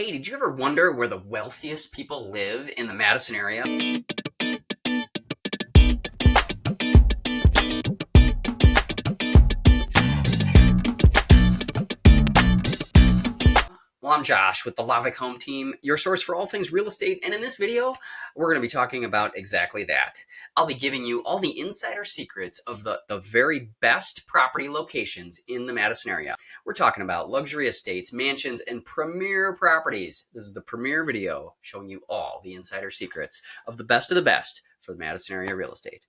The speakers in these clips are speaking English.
Hey, did you ever wonder where the wealthiest people live in the Madison area? Well, I'm Josh with the Lavik Home Team, your source for all things real estate. And in this video, we're going to be talking about exactly that. I'll be giving you all the insider secrets of the very best property locations in the Madison area. We're talking about luxury estates, mansions, and premier properties. This is the premier video showing you all the insider secrets of the best for the Madison area real estate.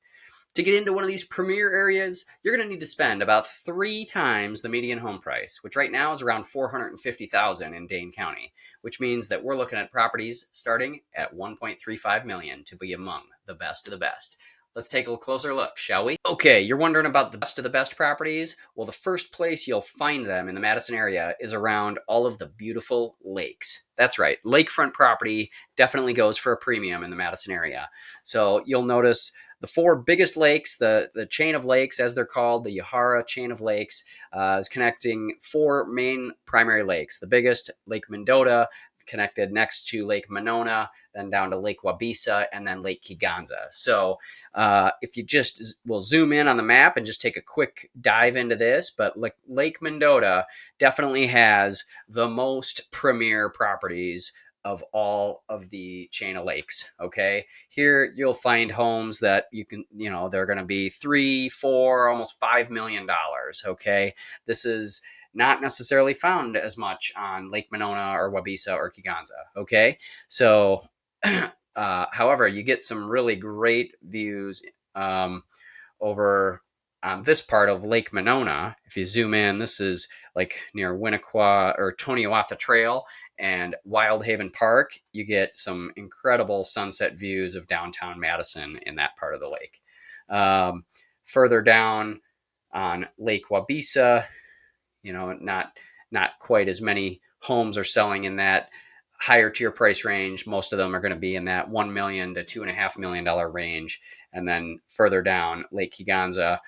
To get into one of these premier areas, you're going to need to spend about 3 times the median home price, which right now is around $450,000 in Dane County, which means that we're looking at properties starting at $1.35 million to be among the best of the best. Let's take a closer look, shall we? Okay, you're wondering about the best of the best properties? Well, the first place you'll find them in the Madison area is around all of the beautiful lakes. That's right, lakefront property definitely goes for a premium in the Madison area. So you'll notice the 4 biggest lakes, the chain of lakes, as they're called, the Yahara chain of lakes, is connecting 4 main primary lakes. The biggest, Lake Mendota, connected next to Lake Monona, then down to Lake Wabisa, and then Lake Kiganza. So if you just will zoom in on the map and just take a quick dive into this, but Lake Mendota definitely has the most premier properties of all of the chain of lakes. Okay, here you'll find homes that you can, they're going to be 3, 4, almost $5 million. Okay, this is not necessarily found as much on Lake Monona or Wabisa or Kiganza. Okay, so however, you get some really great views over on this part of Lake Monona. If you zoom in, this is like near Winnequa or Toniawatha Trail and Wildhaven Park. You get some incredible sunset views of downtown Madison in that part of the lake. Further down on Lake Wabisa, not quite as many homes are selling in that higher tier price range. Most of them are going to be in that $1 million to $2.5 million range. And then further down, Lake Kiganza.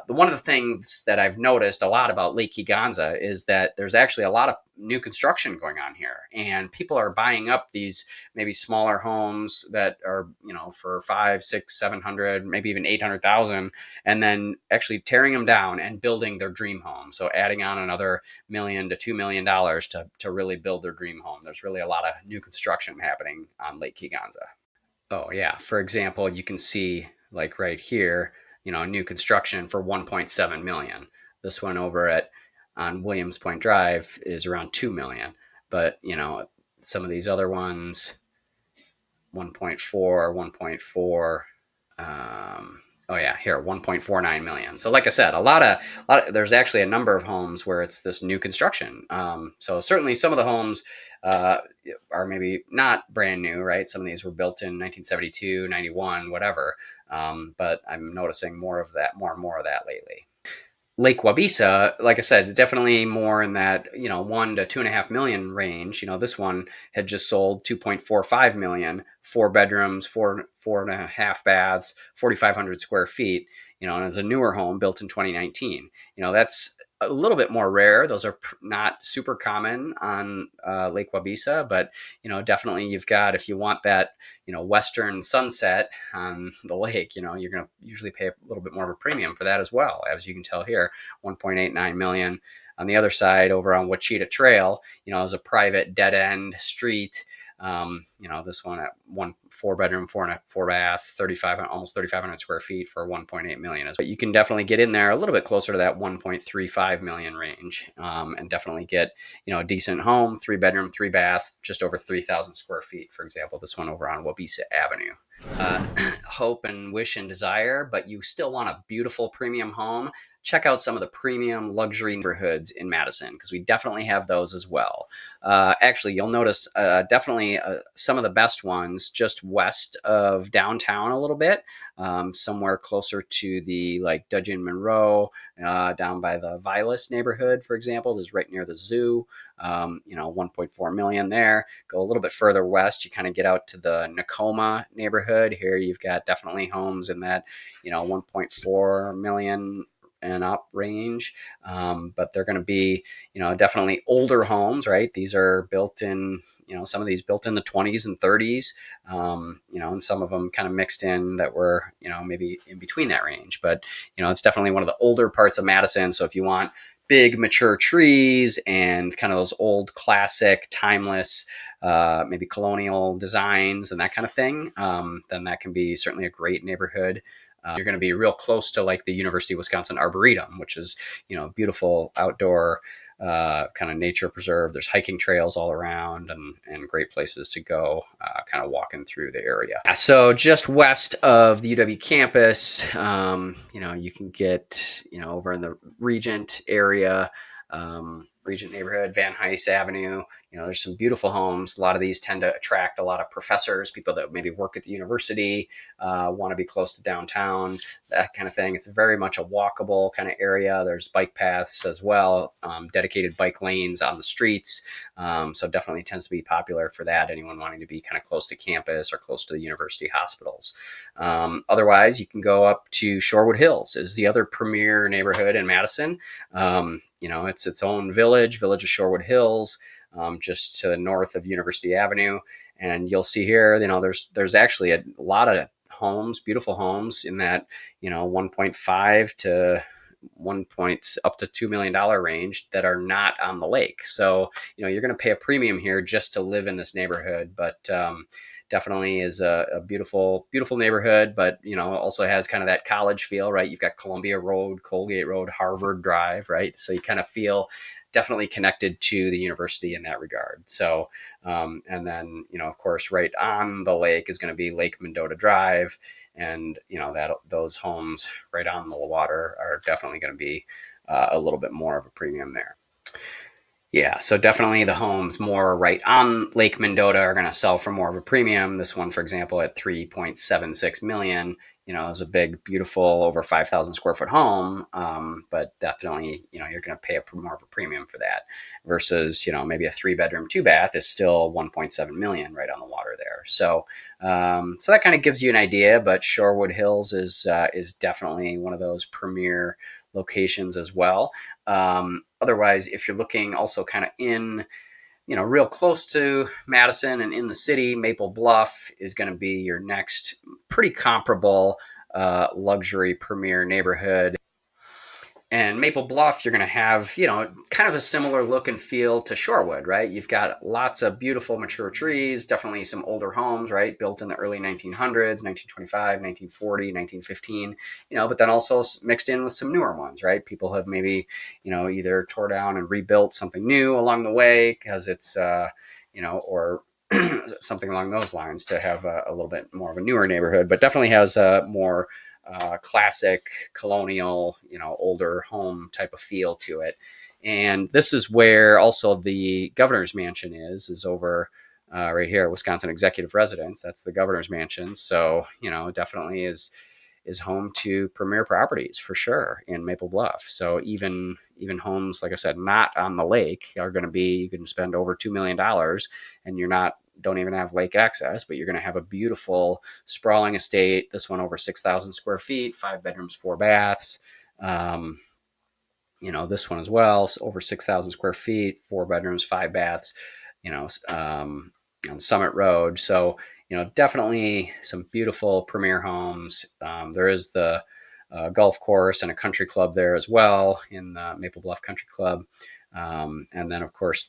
One of the things that I've noticed a lot about Lake Kiganza is that there's actually a lot of new construction going on here, and people are buying up these maybe smaller homes that are, for 5, 6, 700, maybe even 800,000, and then actually tearing them down and building their dream home. So adding on another $1 million to $2 million to really build their dream home. There's really a lot of new construction happening on Lake Kiganza. Oh yeah, for example, you can see like right here, new construction for 1.7 million. This one over on Williams Point Drive is around 2 million. But, some of these other ones, 1.4, 1.4, here, 1.49 million. So like I said, there's actually a number of homes where it's this new construction. So certainly some of the homes are maybe not brand new, right? Some of these were built in 1972, 91, whatever. But I'm noticing more and more of that lately. Lake Wabisa, like I said, definitely more in that, 1 to 2.5 million range. This one had just sold 2.45 million, 4 bedrooms, 4.5 baths, 4,500 square feet, and it's a newer home built in 2019. That's a little bit more rare. Those are not super common on Lake Wabisa, but, definitely you've got, if you want that, western sunset on the lake, you're going to usually pay a little bit more of a premium for that as well. As you can tell here, 1.89 million. On the other side, over on Wachita Trail, is a private dead end street. This one at 4 bedroom, 4 bath, almost 3,500 square feet for 1.8 million. But you can definitely get in there a little bit closer to that 1.35 million range, and definitely get, a decent home, 3 bedroom, 3 bath, just over 3,000 square feet. For example, this one over on Wabisa Avenue. Hope and wish and desire, but you still want a beautiful premium home. Check out some of the premium luxury neighborhoods in Madison, because we definitely have those as well. Actually, you'll notice definitely some of the best ones just west of downtown a little bit, somewhere closer to the Dudgeon Monroe, down by the Vilas neighborhood, for example, is right near the zoo. 1.4 million there. Go a little bit further west, you kind of get out to the Nakoma neighborhood. Here you've got definitely homes in that, 1.4 million and up range. But they're going to be, definitely older homes, right? These are built in, some of these built in the 20s and 30s, and some of them kind of mixed in that were, maybe in between that range. But, it's definitely one of the older parts of Madison. So if you want big mature trees and kind of those old classic timeless maybe colonial designs and that kind of thing, then that can be certainly a great neighborhood. You're going to be real close to like the University of Wisconsin Arboretum, which is, beautiful outdoor kind of nature preserve. There's hiking trails all around and great places to go kind of walking through the area. So just west of the UW campus, you can get, over in the Regent area, Regent neighborhood, Van Hise Avenue. There's some beautiful homes. A lot of these tend to attract a lot of professors, people that maybe work at the university, want to be close to downtown, that kind of thing. It's very much a walkable kind of area. There's bike paths as well, dedicated bike lanes on the streets. So definitely tends to be popular for that. Anyone wanting to be kind of close to campus or close to the university hospitals. Otherwise, you can go up to Shorewood Hills is the other premier neighborhood in Madison. It's its own village of Shorewood Hills, just to the north of University Avenue. And you'll see here, there's actually a lot of homes, beautiful homes in that, 1.5 to up to $2 million range that are not on the lake. So, you're going to pay a premium here just to live in this neighborhood, but definitely is a beautiful, beautiful neighborhood, but, also has kind of that college feel, right? You've got Columbia Road, Colgate Road, Harvard Drive, right? So you kind of feel definitely connected to the university in that regard. So, and then, of course, right on the lake is going to be Lake Mendota Drive. And, those homes right on the water are definitely going to be a little bit more of a premium there. Yeah, so definitely the homes more right on Lake Mendota are going to sell for more of a premium. This one, for example, at 3.76 million, is a big, beautiful, over 5,000 square foot home. But definitely, you're going to pay more of a premium for that versus, maybe a 3-bedroom, 2-bath is still 1.7 million right on the water there. So, so that kind of gives you an idea. But Shorewood Hills is definitely one of those premier locations as well. Otherwise, if you're looking also kind of in, real close to Madison and in the city, Maple Bluff is going to be your next pretty comparable luxury premier neighborhood. And Maple Bluff, you're going to have, kind of a similar look and feel to Shorewood, right? You've got lots of beautiful mature trees, definitely some older homes, right? Built in the early 1900s, 1925, 1940, 1915, but then also mixed in with some newer ones, right? People have maybe, either tore down and rebuilt something new along the way because it's, or something along those lines to have a little bit more of a newer neighborhood, but definitely has a more classic colonial, older home type of feel to it. And this is where also the governor's mansion is over right here, Wisconsin Executive Residence. That's the governor's mansion. So, definitely is home to premier properties for sure in Maple Bluff. So even homes, like I said, not on the lake are going to be, you can spend over $2 million and don't even have lake access, but you're going to have a beautiful sprawling estate. This one over 6,000 square feet, 5 bedrooms, 4 baths. This one as well, so over 6,000 square feet, 4 bedrooms, 5 baths, on Summit Road. So, definitely some beautiful premier homes. There is the golf course and a country club there as well in the Maple Bluff Country Club. And then of course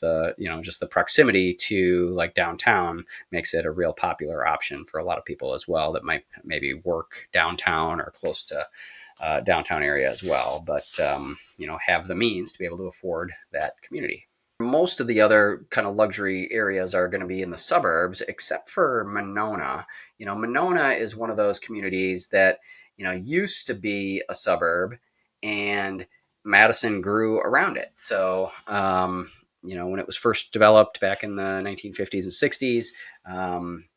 just the proximity to like downtown makes it a real popular option for a lot of people as well that might maybe work downtown or close to downtown area as well, but have the means to be able to afford that community. Most of the other kind of luxury areas are going to be in the suburbs, except for Monona. Monona is one of those communities that, used to be a suburb, and Madison grew around it. So, when it was first developed back in the 1950s and 60s,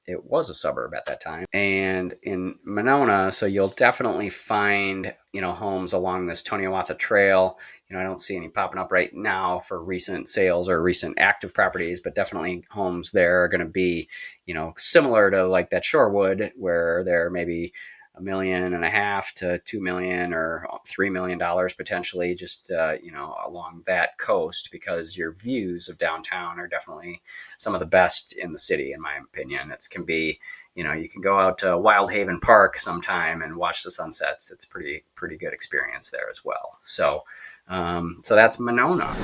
it was a suburb at that time. And in Monona, so you'll definitely find, homes along this Toniawatha Trail. I don't see any popping up right now for recent sales or recent active properties, but definitely homes there are going to be, similar to like that Shorewood, where they're maybe $1.5 million to $2 million or $3 million potentially, just along that coast, because your views of downtown are definitely some of the best in the city, in my opinion. It can be, you can go out to Wildhaven Park sometime and watch the sunsets. It's pretty good experience there as well. So that's Monona.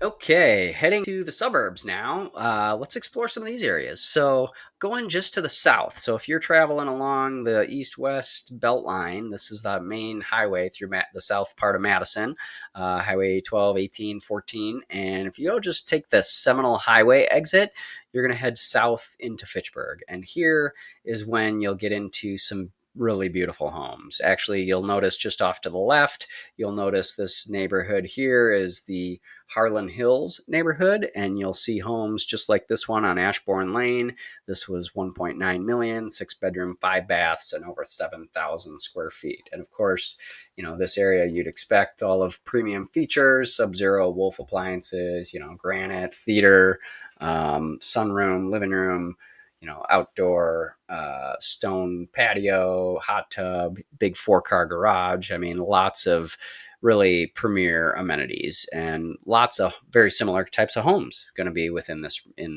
Okay, heading to the suburbs now. Let's explore some of these areas. So, going just to the south. So, if you're traveling along the east-west belt line, this is the main highway through the south part of Madison, Highway 12, 18, 14. And if you go just take the Seminole Highway exit, you're going to head south into Fitchburg. And here is when you'll get into some really beautiful homes. Actually, you'll notice just off to the left, you'll notice this neighborhood here is the Harlan Hills neighborhood, and you'll see homes just like this one on Ashbourne Lane. This was 1.9 million, 6-bedroom, 5 baths, and over 7,000 square feet. And of course, this area you'd expect all of premium features: Sub-Zero Wolf appliances, granite, theater, sunroom, living room, outdoor stone patio, hot tub, big 4-car garage. I mean, lots of really premier amenities and lots of very similar types of homes going to be in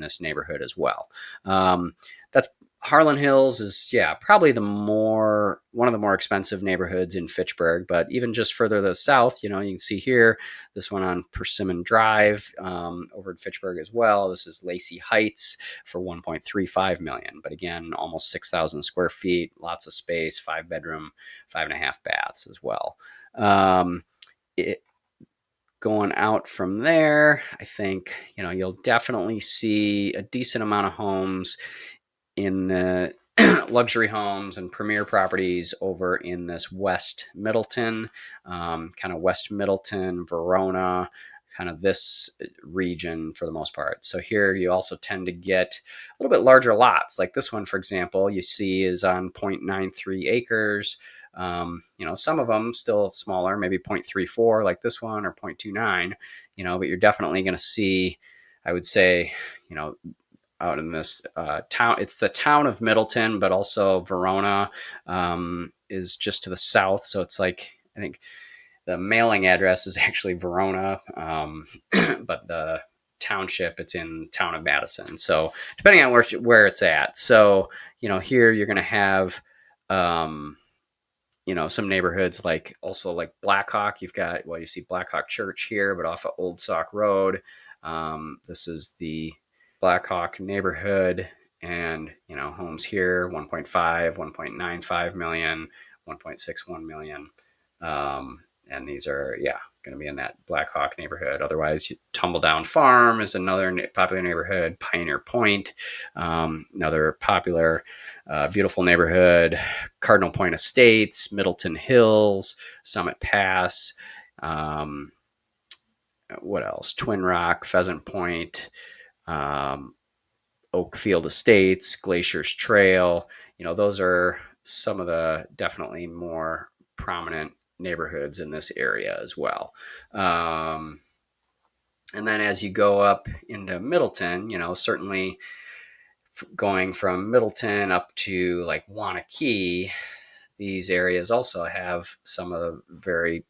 this neighborhood as well. That's Harlan Hills is probably one of the more expensive neighborhoods in Fitchburg, but even just further to the south, you can see here this one on Persimmon Drive over in Fitchburg as well. This is Lacey Heights for 1.35 million, but again, almost 6,000 square feet, lots of space, 5-bedroom, 5.5 baths as well. Going out from there, I think you'll definitely see a decent amount of homes in the luxury homes and premier properties over in this West Middleton, kind of West Middleton, Verona, kind of this region for the most part. So here you also tend to get a little bit larger lots. Like this one, for example, you see is on 0.93 acres. Some of them still smaller, maybe 0.34 like this one, or 0.29, but you're definitely going to see, I would say, out in this town. It's the town of Middleton, but also Verona is just to the south. So it's like, I think the mailing address is actually Verona, but the township, it's in town of Madison. So depending on where it's at. So, here you're going to have, some neighborhoods like Blackhawk. You see Blackhawk Church here, but off of Old Sauk Road. This is the Blackhawk neighborhood, and homes here 1.5, 1.95 million, 1.61 million, and these are going to be in that Blackhawk neighborhood. Otherwise, Tumbledown Farm is another popular neighborhood. Pioneer Point, another popular, beautiful neighborhood. Cardinal Point Estates, Middleton Hills, Summit Pass. What else? Twin Rock, Pheasant Point, Oakfield Estates, Glaciers Trail. Those are some of the definitely more prominent neighborhoods in this area as well. And then as you go up into Middleton, certainly going from Middleton up to like Wanakee, these areas also have some of the very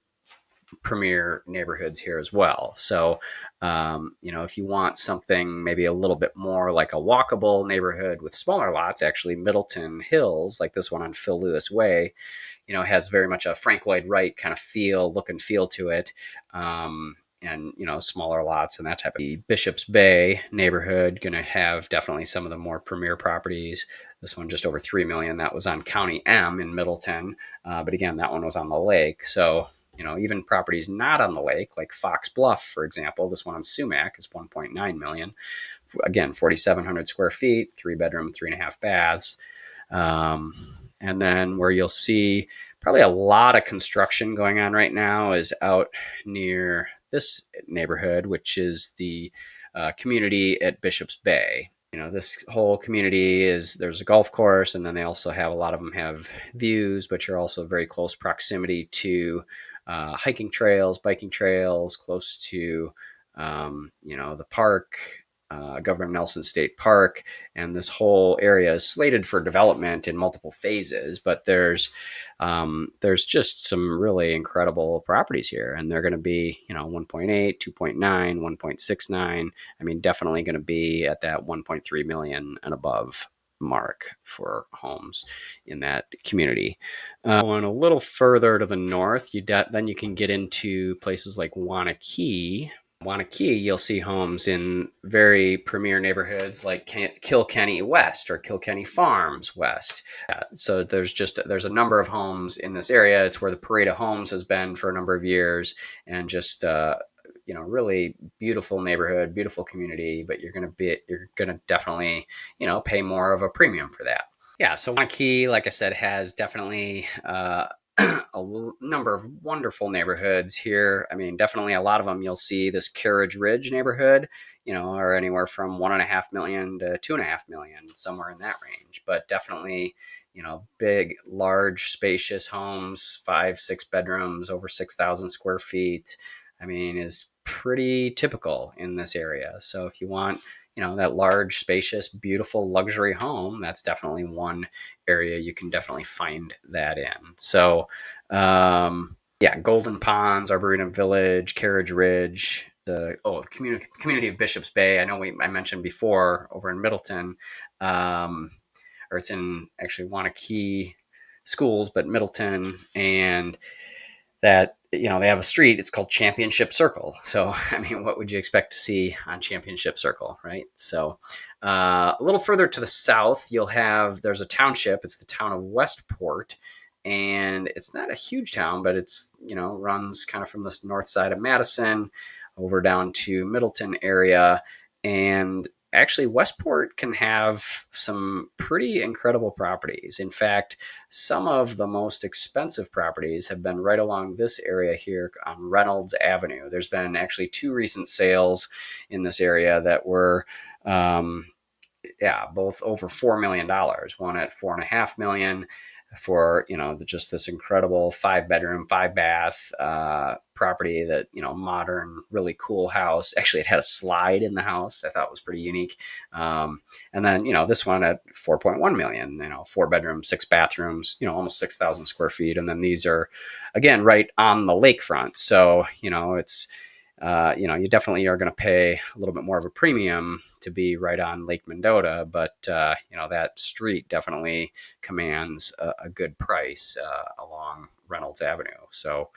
premier neighborhoods here as well. So, if you want something maybe a little bit more like a walkable neighborhood with smaller lots, actually Middleton Hills, like this one on Phil Lewis Way, has very much a Frank Lloyd Wright kind of look and feel to it. And, smaller lots and that type of. The Bishop's Bay neighborhood going to have definitely some of the more premier properties. This one just over 3 million. That was on County M in Middleton. But again, that one was on the lake. So, even properties not on the lake, like Fox Bluff, for example, this one on Sumac is 1.9 million. Again, 4,700 square feet, 3-bedroom, 3.5 baths. And then where you'll see probably a lot of construction going on right now is out near this neighborhood, which is the community at Bishop's Bay. This whole community there's a golf course, and then they also have, a lot of them have views, but you're also very close proximity to hiking trails, biking trails, close to, the park, Governor Nelson State Park, and this whole area is slated for development in multiple phases. But there's just some really incredible properties here, and they're going to be 1.8, 2.9, 1.69. I mean, definitely going to be at that 1.3 million and above mark for homes in that community. Going a little further to the north, then you can get into places like Wanakee. Wanakee, you'll see homes in very premier neighborhoods like Kilkenny West or Kilkenny Farms West. So there's a number of homes in this area. It's where the Parade of Homes has been for a number of years, and just really beautiful neighborhood, beautiful community. But you're gonna definitely pay more of a premium for that. Yeah, so Wanakee, like I said, has definitely a number of wonderful neighborhoods here. I mean, definitely a lot of them you'll see this Carriage Ridge neighborhood, are anywhere from 1.5 million to 2.5 million, somewhere in that range. But definitely, big, large, spacious homes, 5, 6 bedrooms, over 6,000 square feet. I mean, is pretty typical in this area. So if you want, that large, spacious, beautiful luxury home, that's definitely one area you can definitely find that in. So, yeah, Golden Ponds, Arboretum Village, Carriage Ridge, the community of Bishop's Bay. I know I mentioned before over in Middleton, or it's in actually Wanakee schools, but Middleton, and that they have a street. It's called Championship Circle. So I mean, what would you expect to see on Championship Circle, right? So a little further to the south, there's a township. It's the town of Westport, and it's not a huge town, but it's runs kind of from the north side of Madison over down to Middleton area. And actually, Westport can have some pretty incredible properties. In fact, some of the most expensive properties have been right along this area here on Reynolds Avenue. There's been actually 2 recent sales in this area that were, both over $4 million. One at $4.5 million for just this incredible 5-bedroom, 5-bath property that modern, really cool house. Actually, it had a slide in the house. I thought was pretty unique. And then this one at 4.1 million. 4-bedroom, 6 bathrooms. Almost 6,000 square feet. And then these are again right on the lakefront. So it's you definitely are going to pay a little bit more of a premium to be right on Lake Mendota, but that street definitely commands a good price along Reynolds Avenue. So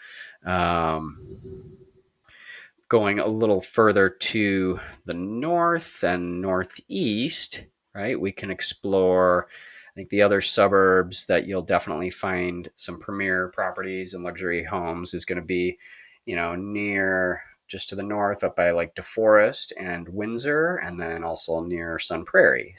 going a little further to the north and northeast, right, we can explore, I think, the other suburbs that you'll definitely find some premier properties and luxury homes is going to be near, just to the north, up by like DeForest and Windsor, and then also near Sun Prairie.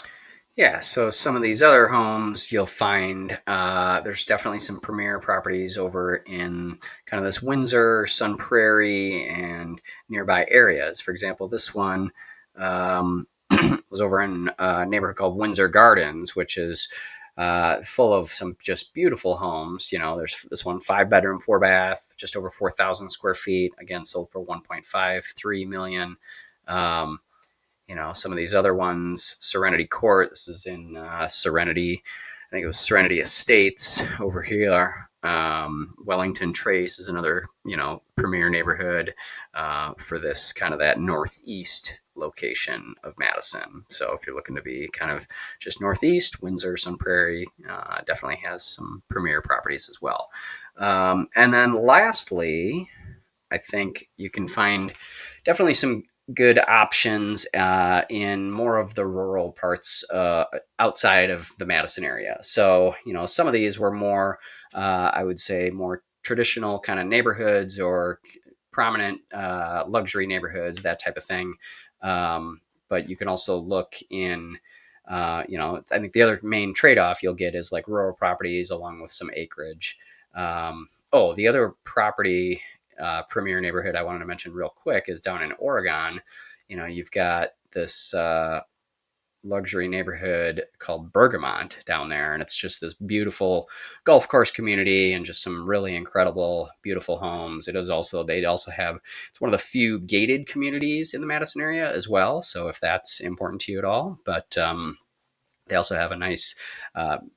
Yeah, so some of these other homes you'll find, there's definitely some premier properties over in kind of this Windsor, Sun Prairie, and nearby areas. For example, this one was over in a neighborhood called Windsor Gardens, which is full of some just beautiful homes. There's this one 5-bedroom, 4-bath, just over 4,000 square feet. Again, sold for 1.53 million. Some of these other ones, Serenity Court. This is in Serenity. I think it was Serenity Estates over here. Wellington Trace is another, premier neighborhood for this kind of that northeast location of Madison. So if you're looking to be kind of just northeast, Windsor, Sun Prairie definitely has some premier properties as well. And then lastly, I think you can find definitely some good options in more of the rural parts outside of the Madison area. So, some of these were more, I would say, more traditional kind of neighborhoods or prominent luxury neighborhoods, that type of thing. But you can also look in, I think the other main trade-off you'll get is like rural properties along with some acreage. The other property premier neighborhood I wanted to mention real quick is down in Oregon. You've got this luxury neighborhood called Bergamont down there, and it's just this beautiful golf course community and just some really incredible, beautiful homes. They also have, it's one of the few gated communities in the Madison area as well. So if that's important to you at all, but they also have a nice,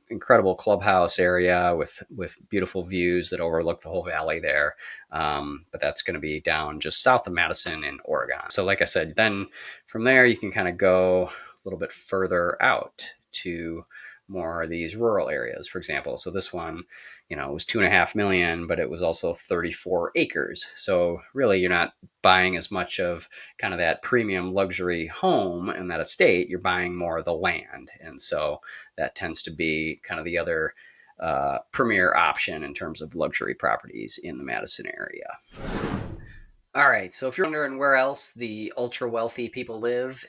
incredible clubhouse area with beautiful views that overlook the whole valley there. But that's going to be down just south of Madison in Oregon. So like I said, then from there you can kind of go a little bit further out to more of these rural areas, for example. So this one, it was 2.5 million, but it was also 34 acres. So really you're not buying as much of kind of that premium luxury home in that estate. You're buying more of the land. And so that tends to be kind of the other premier option in terms of luxury properties in the Madison area. All right, so if you're wondering where else the ultra wealthy people live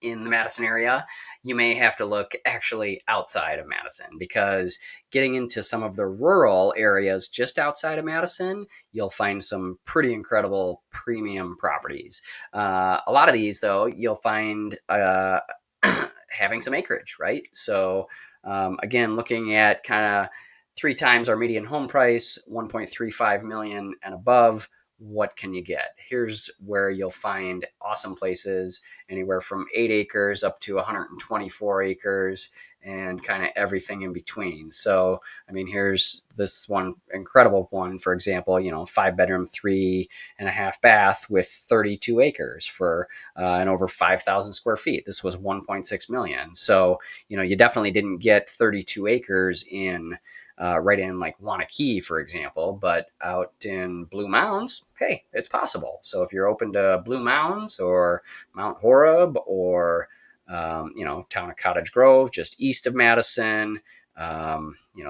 in the Madison area, you may have to look actually outside of Madison, because getting into some of the rural areas just outside of Madison, you'll find some pretty incredible premium properties. A lot of these, though, you'll find having some acreage, right? So again, looking at kind of 3 times our median home price, 1.35 million and above. What can you get? Here's where you'll find awesome places, anywhere from 8 acres up to 124 acres and kind of everything in between. So, I mean, here's this one incredible one, for example, 5-bedroom, 3.5 bath with 32 acres for and over 5,000 square feet. This was 1.6 million. So, you definitely didn't get 32 acres in right in like Wanakee, for example, but out in Blue Mounds, hey, it's possible. So if you're open to Blue Mounds or Mount Horeb or, town of Cottage Grove, just east of Madison,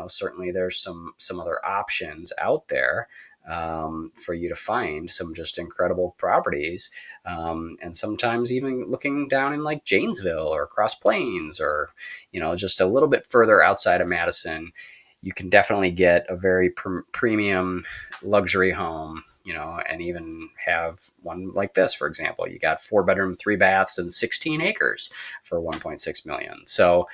certainly there's some other options out there for you to find some just incredible properties. And sometimes even looking down in like Janesville or Cross Plains or, just a little bit further outside of Madison, you can definitely get a very premium luxury home, and even have one like this, for example. You got 4-bedroom, 3 baths, and 16 acres for 1.6 million. So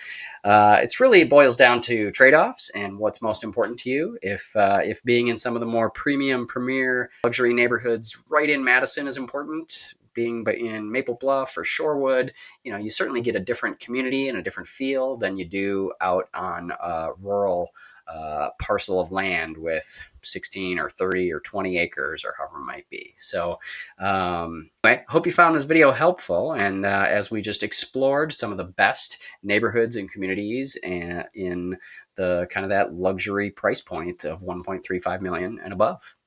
it's really boils down to trade-offs and what's most important to you. If being in some of the more premium, premier luxury neighborhoods right in Madison is important, being in Maple Bluff or Shorewood, you certainly get a different community and a different feel than you do out on rural parcel of land with 16 or 30 or 20 acres or however it might be. So I hope you found this video helpful. And as we just explored some of the best neighborhoods and communities in the kind of that luxury price point of 1.35 million and above.